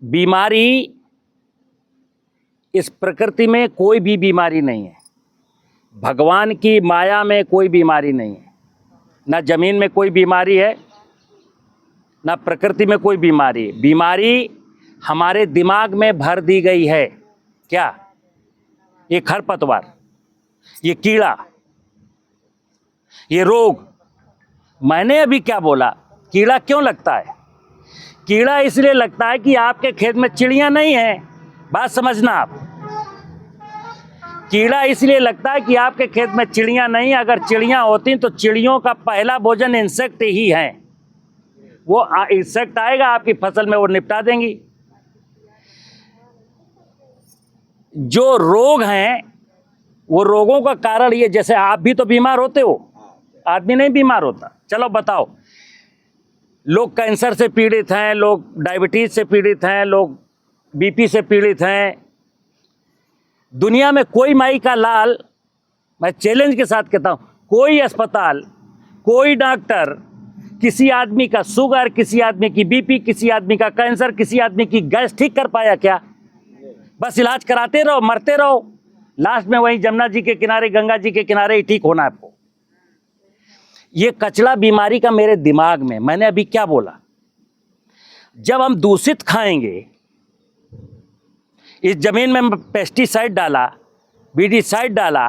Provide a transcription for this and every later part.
बीमारी, इस प्रकृति में कोई भी बीमारी नहीं है, भगवान की माया में कोई बीमारी नहीं है। ना ज़मीन में कोई बीमारी है, ना प्रकृति में कोई बीमारी है। बीमारी हमारे दिमाग में भर दी गई है। क्या? ये खरपतवार, ये कीड़ा, ये रोग। मैंने अभी क्या बोला? कीड़ा क्यों लगता है? कीड़ा इसलिए लगता है कि आपके खेत में चिड़ियां नहीं हैं। बात समझना आप। कीड़ा इसलिए लगता है कि आपके खेत में चिड़ियां नहीं। अगर चिड़ियां होती तो चिड़ियों का पहला भोजन इंसेक्ट ही है। वो इंसेक्ट आएगा आपकी फसल में, वो निपटा देंगी। जो रोग हैं वो रोगों का कारण ये, जैसे आप भी तो बीमार होते हो, आदमी नहीं बीमार होता। चलो बताओ, लोग कैंसर से पीड़ित हैं, लोग डायबिटीज से पीड़ित हैं, लोग बीपी से पीड़ित हैं। दुनिया में कोई माई का लाल, मैं चैलेंज के साथ कहता हूँ, कोई अस्पताल, कोई डॉक्टर किसी आदमी का शुगर, किसी आदमी की बीपी, किसी आदमी का कैंसर, किसी आदमी की गैस ठीक कर पाया क्या? बस इलाज कराते रहो, मरते रहो, लास्ट में वहीं जमुना जी के किनारे, गंगा जी के किनारे ही ठीक होना है आपको। ये कचड़ा बीमारी का मेरे दिमाग में। मैंने अभी क्या बोला? जब हम दूषित खाएंगे, इस जमीन में पेस्टिसाइड डाला, वीडिसाइड डाला,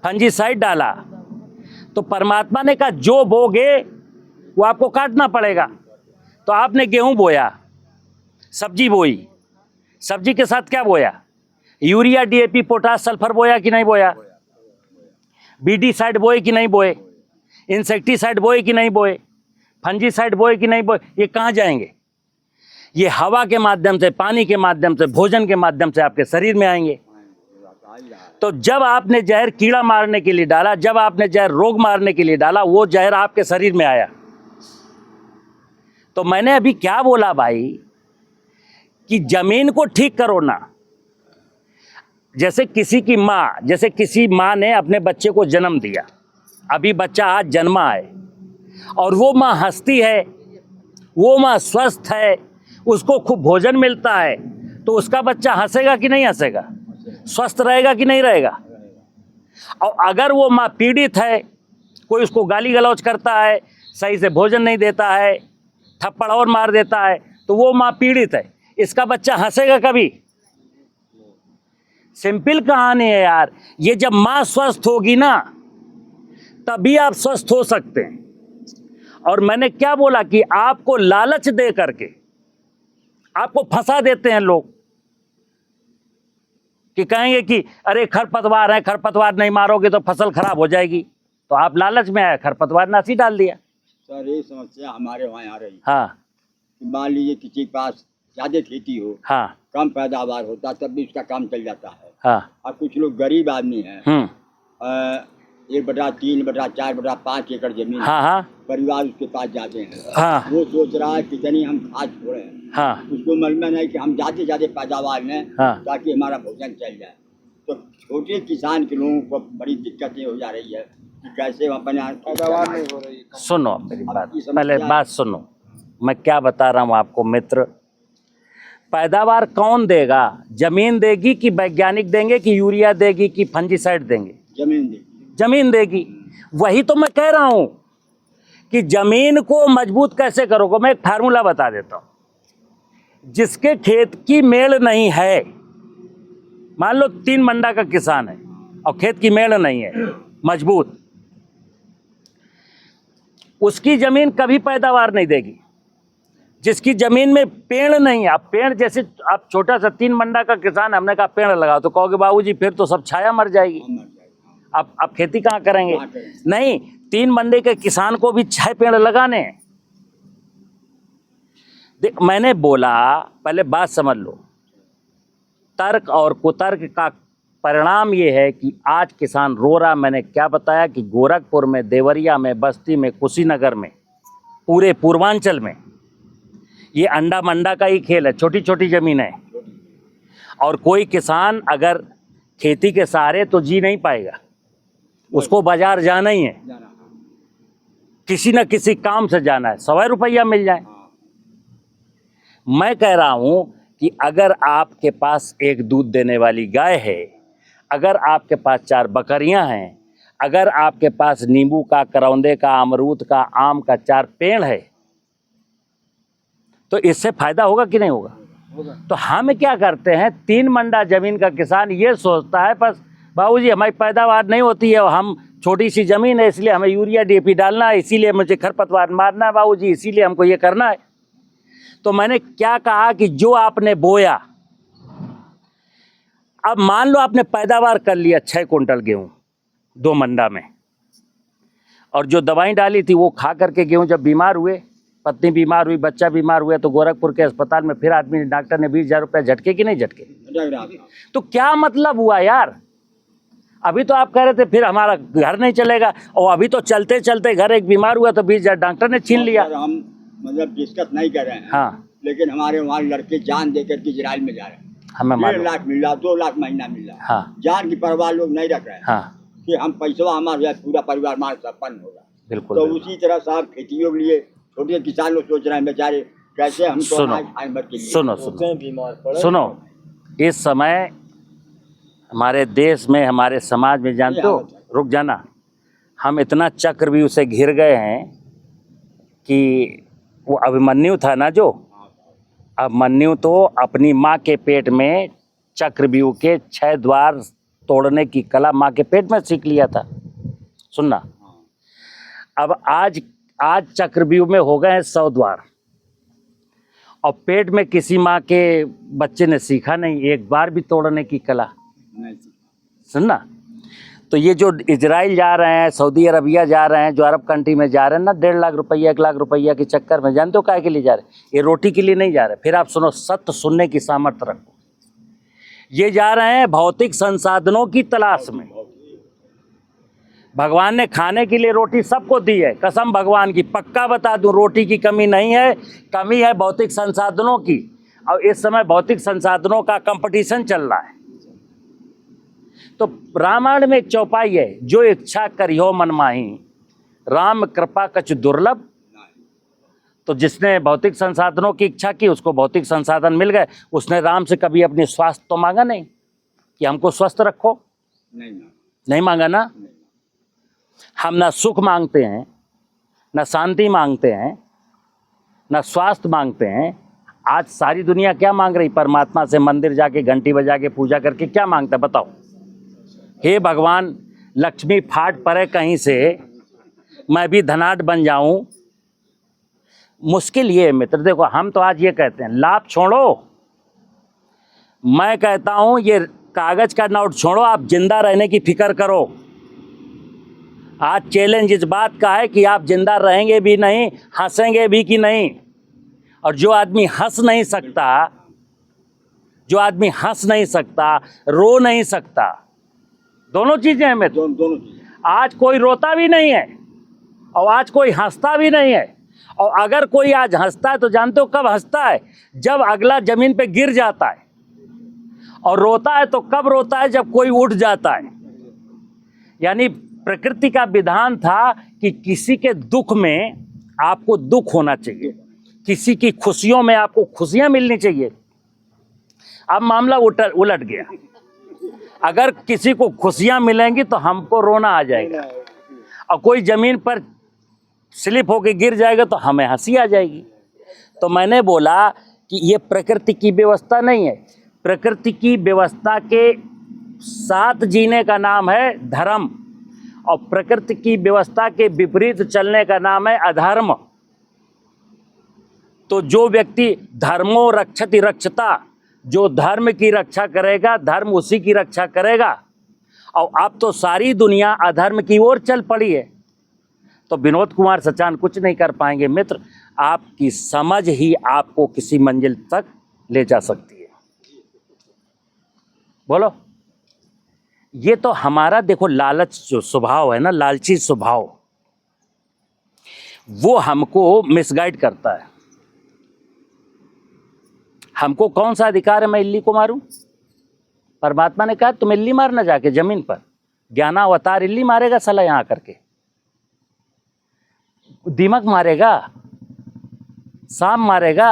फंजीसाइड डाला, तो परमात्मा ने कहा जो बोगे वो आपको काटना पड़ेगा। तो आपने गेहूं बोया, सब्जी बोई, सब्जी के साथ क्या बोया? यूरिया, डीएपी, पोटास, सल्फर बोया कि नहीं बोया? वीडिसाइड बोए कि नहीं बोए? इंसेक्टिसाइड बोए कि नहीं बोए? फंजीसाइड बोए कि नहीं बोए? ये कहाँ जाएंगे? ये हवा के माध्यम से, पानी के माध्यम से, भोजन के माध्यम से आपके शरीर में आएंगे। तो जब आपने जहर कीड़ा मारने के लिए डाला, जब आपने जहर रोग मारने के लिए डाला, वो जहर आपके शरीर में आया। तो मैंने अभी क्या बोला भाई कि जमीन को ठीक करो ना। जैसे किसी माँ ने अपने बच्चे को जन्म दिया, अभी बच्चा आज जन्मा है, और वो माँ हंसती है, वो माँ स्वस्थ है, उसको खूब भोजन मिलता है, तो उसका बच्चा हंसेगा कि नहीं हंसेगा? स्वस्थ रहेगा कि नहीं रहेगा? और अगर वो माँ पीड़ित है, कोई उसको गाली गलौज करता है, सही से भोजन नहीं देता है, थप्पड़ और मार देता है, तो वो माँ पीड़ित है, इसका बच्चा हंसेगा कभी? सिंपल कहानी है यार। ये जब माँ स्वस्थ होगी ना, तभी आप स्वस्थ हो सकते हैं। और मैंने क्या बोला कि आपको लालच दे करके आपको फंसा देते हैं लोग, कि कहेंगे कि अरे खरपतवार है, खरपतवार नहीं मारोगे तो फसल खराब हो जाएगी। तो आप लालच में आए, खरपतवार नासी डाल दिया। सर ये समस्या हमारे वहाँ आ रही। हाँ, मान लीजिए किसी के पास ज्यादा खेती हो, हाँ, कम पैदावार होता, तब भी उसका काम चल जाता है। हाँ, और कुछ लोग गरीब आदमी हैं, 1/3, 1/4, 5 एकड़ जमीन, हाँ, हाँ, परिवार उसके पास जाते हैं। हाँ, वो सोच रहा है कि कितनी हम खाद छोड़े, हाँ, उसको मन में नहीं कि हम ज्यादा पैदावार लें, हाँ। ताकि हमारा भोजन चल जाए। तो छोटे किसान के लोगों को बड़ी दिक्कतें हो जा रही है कि कैसे अपने पैदावार नहीं हो रही। सुनो मेरी बात, पहले बात सुनो, मैं क्या बता रहा हूँ आपको मित्र। पैदावार कौन देगा? जमीन देगी कि वैज्ञानिक देंगे, कि यूरिया देगी, कि फंजीसाइड देंगे? जमीन देगी। जमीन देगी। वही तो मैं कह रहा हूं कि जमीन को मजबूत कैसे करोगे। मैं एक फार्मूला बता देता हूं। जिसके खेत की मेड़ नहीं है, मान लो 3 मंडा का किसान है और खेत की मेड़ नहीं है मजबूत, उसकी जमीन कभी पैदावार नहीं देगी। जिसकी जमीन में पेड़ नहीं है, आप पेड़, जैसे आप छोटा सा 3 मंडा का किसान, हमने कहा पेड़ लगाओ, तो कहोगे बाबूजी फिर तो सब छाया मर जाएगी, आप खेती कहाँ करेंगे? नहीं, 3 मंडे के किसान को भी 6 पेड़ लगाने हैं। मैंने बोला, पहले बात समझ लो, तर्क और कुतर्क का परिणाम ये है कि आज किसान रो रहा। मैंने क्या बताया कि गोरखपुर में, देवरिया में, बस्ती में, कुशीनगर में, पूरे पूर्वांचल में ये अंडा मंडा का ही खेल है। छोटी छोटी जमीन है, और कोई किसान अगर खेती के सहारे तो जी नहीं पाएगा, उसको बाजार जाना ही है, किसी न किसी काम से जाना है, 100 रुपया मिल जाए। मैं कह रहा हूं कि अगर आपके पास एक दूध देने वाली गाय है, अगर आपके पास 4 बकरियां हैं, अगर आपके पास नींबू का, करौंदे का, अमरूद का, आम का 4 पेड़ है, तो इससे फायदा होगा कि नहीं होगा? तो हम क्या करते हैं, 3 मंडा जमीन का किसान ये सोचता है बस बाबूजी हमारी पैदावार नहीं होती है, हम छोटी सी जमीन है इसलिए हमें यूरिया डीएपी डालना है, इसीलिए मुझे खरपतवार मारना है बाबूजी, इसीलिए हमको ये करना है। तो मैंने क्या कहा कि जो आपने बोया, अब मान लो आपने पैदावार कर लिया 6 कुंटल गेहूं 2 मंडा में, और जो दवाई डाली थी वो खा करके गेहूं जब बीमार हुए, पत्नी बीमार हुई, बच्चा बीमार हुआ, तो गोरखपुर के अस्पताल में फिर आदमी डॉक्टर ने 20,000 रुपये झटके कि नहीं झटके? तो क्या मतलब हुआ यार? अभी तो आप कह रहे थे फिर हमारा घर नहीं चलेगा, और अभी तो चलते चलते घर एक बीमार हुआ तो 20,000 डॉक्टर ने छीन लिया। हम मतलब डिस्कस नहीं कर रहे हैं, हाँ, लेकिन हमारे वहाँ लड़के जान देकर के इजराइल में जा रहे हैं, हमें 1.5 मालूम। लाख मिल रहा, 2 लाख महीना मिल रहा, हाँ जान की परवाह लोग नहीं रख रहे हैं हाँ, कि हम पैसा हमारे पूरा परिवार हमारा संपन्न होगा। बिल्कुल तो बिल्कुल। उसी तरह साहब खेतियों के लिए छोटे किसान लोग सोच रहे हैं बेचारे कैसे हम तो सुनो आज भर के लिए सुनो सुनो, इस समय हमारे देश में, हमारे समाज में, जानते हो, रुक जाना, हम इतना चक्रव्यूह से घिर गए हैं कि वो अभिमन्यु था ना, जो अभिमन्यु तो अपनी माँ के पेट में चक्रव्यूह के 6 द्वार तोड़ने की कला माँ के पेट में सीख लिया था। सुनना, अब आज चक्रव्यूह में हो गए हैं 100 द्वार, और पेट में किसी माँ के बच्चे ने सीखा नहीं एक बार भी तोड़ने की कला। सुनना, तो ये जो इजराइल जा रहे हैं, सऊदी अरबिया जा रहे हैं, जो अरब कंट्री में जा रहे हैं ना, 1.5 लाख रुपया 1 लाख रुपया के चक्कर में, जानते हो काहे के लिए जा रहे हैं? ये रोटी के लिए नहीं जा रहे। फिर आप सुनो, सत्य सुनने की सामर्थ्य रखो। ये जा रहे हैं भौतिक संसाधनों की तलाश में। भगवान ने खाने के लिए रोटी सबको दी है, कसम भगवान की, पक्का बता दूं, रोटी की कमी नहीं है, कमी है भौतिक संसाधनों की। और इस समय भौतिक संसाधनों का कंपटीशन चल रहा है। तो रामायण में एक चौपाई है, जो इच्छा करियो मन माही, राम कृपा कछ दुर्लभ। तो जिसने भौतिक संसाधनों की इच्छा की उसको भौतिक संसाधन मिल गए। उसने राम से कभी अपनी स्वास्थ्य तो मांगा नहीं कि हमको स्वस्थ रखो, नहीं मांगा ना। हम ना सुख मांगते हैं, ना शांति मांगते हैं, ना स्वास्थ्य मांगते हैं। आज सारी दुनिया क्या मांग रही? परमात्मा से मंदिर जाके घंटी बजा के पूजा करके क्या मांगता है बताओ? हे भगवान, लक्ष्मी फाट पड़े कहीं से, मैं भी धनाढ़ बन जाऊं। मुश्किल ये है मित्र, देखो हम तो आज ये कहते हैं लाभ छोड़ो, मैं कहता हूं ये कागज का नोट छोड़ो, आप जिंदा रहने की फिक्र करो। आज चैलेंज इस बात का है कि आप जिंदा रहेंगे भी नहीं, हंसेंगे भी कि नहीं। और जो आदमी हंस नहीं सकता, जो आदमी हंस नहीं सकता, रो नहीं सकता, दोनों चीजें हैं मित्र। दोनों आज कोई रोता भी नहीं है और आज कोई हंसता भी नहीं है। और अगर कोई आज हंसता है तो जानते हो कब हंसता है? जब अगला जमीन पे गिर जाता है। और रोता है तो कब रोता है? जब कोई उठ जाता है। यानी प्रकृति का विधान था कि किसी के दुख में आपको दुख होना चाहिए, किसी की खुशियों में आपको खुशियां मिलनी चाहिए। अब मामला उलट गया, अगर किसी को खुशियां मिलेंगी तो हमको रोना आ जाएगा, और कोई जमीन पर स्लिप होकर गिर जाएगा तो हमें हंसी आ जाएगी। तो मैंने बोला कि ये प्रकृति की व्यवस्था नहीं है। प्रकृति की व्यवस्था के साथ जीने का नाम है धर्म, और प्रकृति की व्यवस्था के विपरीत चलने का नाम है अधर्म। तो जो व्यक्ति धर्मो रक्षति रक्षता, जो धर्म की रक्षा करेगा, धर्म उसी की रक्षा करेगा। और अब तो सारी दुनिया अधर्म की ओर चल पड़ी है। तो विनोद कुमार सचान कुछ नहीं कर पाएंगे मित्र, आपकी समझ ही आपको किसी मंजिल तक ले जा सकती है। बोलो, ये तो हमारा देखो लालच जो स्वभाव है ना, लालची स्वभाव, वो हमको मिसगाइड करता है। हमको कौन सा अधिकार है मैं इल्ली को मारूं? परमात्मा ने कहा तुम इल्ली मारना जाके जमीन पर, ज्ञानावतार इल्ली मारेगा साला यहां करके, दीमक मारेगा, सांप मारेगा,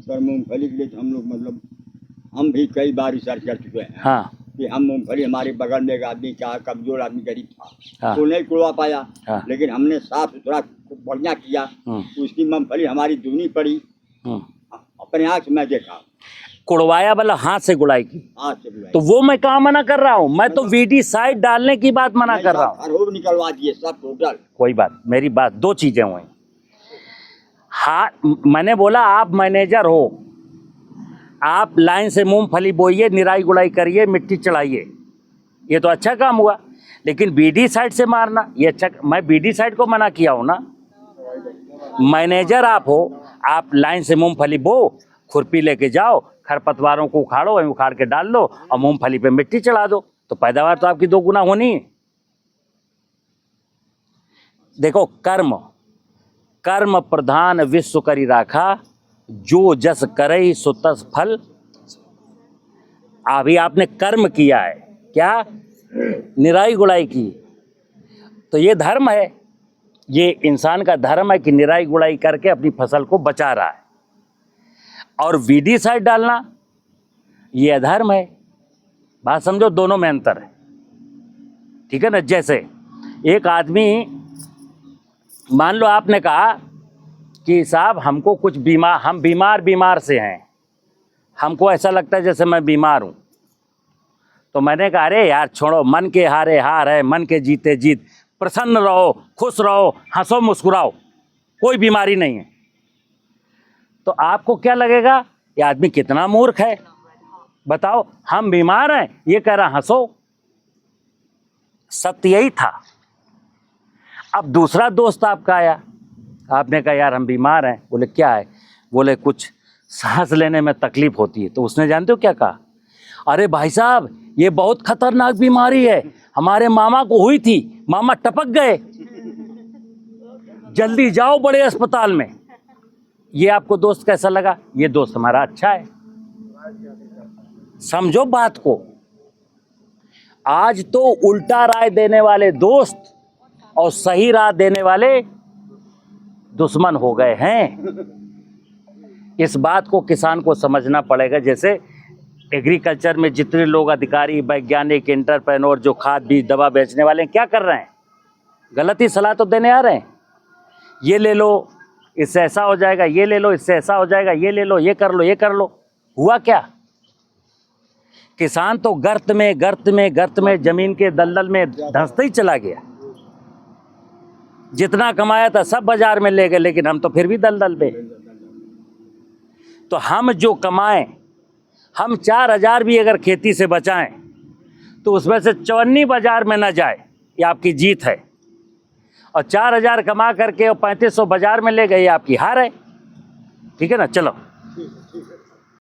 सर मूंगफली के लिए तो हम लोग मतलब हम भी कई बार रिसर्च कर चुके हैं हाँ कि हम मूंगफली हमारे बगल में एक आदमी का कमजोर आदमी गरीब था हाँ। तो नहीं कुड़वा पाया हाँ। लेकिन हमने साफ सुथरा बढ़िया किया उसकी मूंगफली हमारी दूनी पड़ी अपने आँख से मैं देखा कुड़वाया वाला हाथ से गुड़ाई की, हाथ से बुलाई तो वो मैं कहाँ मना कर रहा हूँ, मैं तो वीडीसाइड डालने की बात मना कर रहा हूँ। खरोब निकलवा दिए सब टोटल। कोई बात, मेरी बात, दो चीजें हुई। हाँ मैंने बोला आप मैनेजर हो, आप लाइन से मूंगफली बोइए, निराई गुड़ाई करिए, मिट्टी चढ़ाइए, ये तो अच्छा काम हुआ। लेकिन बीडी साइड से मारना ये अच्छा, मैं बीडी साइड को मना किया हूँ ना। मैनेजर आप हो, आप लाइन से मूंगफली बो, खुरपी लेके जाओ, खरपतवारों को उखाड़ो, वहीं उखाड़ के डाल दो और मूंगफली पे मिट्टी चढ़ा दो, तो पैदावार तो आपकी 2 गुना होनी है। देखो कर्म, कर्म प्रधान विश्व करी राखा, जो जस करई सो तस फल। अभी आपने कर्म किया है, क्या निराई गुड़ाई की, तो ये धर्म है, ये इंसान का धर्म है कि निराई गुड़ाई करके अपनी फसल को बचा रहा है। और वीडीसाइड डालना ये अधर्म है। बात समझो, दोनों में अंतर है, ठीक है ना। जैसे एक आदमी, मान लो आपने कहा कि साहब हमको कुछ बीमार, हम बीमार से हैं, हमको ऐसा लगता है जैसे मैं बीमार हूँ, तो मैंने कहा अरे यार छोड़ो, मन के हारे हार है, मन के जीते जीत, प्रसन्न रहो, खुश रहो, हंसो मुस्कुराओ, कोई बीमारी नहीं है। तो आपको क्या लगेगा, ये आदमी कितना मूर्ख है, बताओ, हम बीमार हैं, ये कह रहा हंसो। सत्य यही था। अब दूसरा दोस्त आपका आया, आपने कहा यार हम बीमार हैं, बोले क्या है, बोले कुछ सांस लेने में तकलीफ होती है। तो उसने जानते हो क्या कहा, अरे भाई साहब ये बहुत खतरनाक बीमारी है, हमारे मामा को हुई थी, मामा टपक गए, जल्दी जाओ बड़े अस्पताल में। ये आपको दोस्त कैसा लगा, ये दोस्त हमारा अच्छा है। समझो बात को, आज तो उल्टा राय देने वाले दोस्त और सही राय देने वाले दुश्मन हो गए हैं। इस बात को किसान को समझना पड़ेगा। जैसे एग्रीकल्चर में जितने लोग अधिकारी, वैज्ञानिक, एंटरप्रेन्योर जो खाद बीज दवा बेचने वाले हैं, क्या कर रहे हैं, गलत ही सलाह तो देने आ रहे हैं। ये ले लो इससे ऐसा हो जाएगा, ये ले लो इससे ऐसा हो जाएगा, ये ले लो, ये कर लो, ये कर लो। हुआ क्या, किसान तो गर्त में जमीन के दलदल में धंसते ही चला गया। जितना कमाया था सब बाजार में ले गए, लेकिन हम तो फिर भी दलदल पे। तो हम जो कमाएं, हम 4000 भी अगर खेती से बचाएं तो उसमें से 54 बाजार में न जाए, ये आपकी जीत है। और 4000 कमा करके और 3500 बाजार में ले गए, ये आपकी हार है। ठीक है ना, चलो।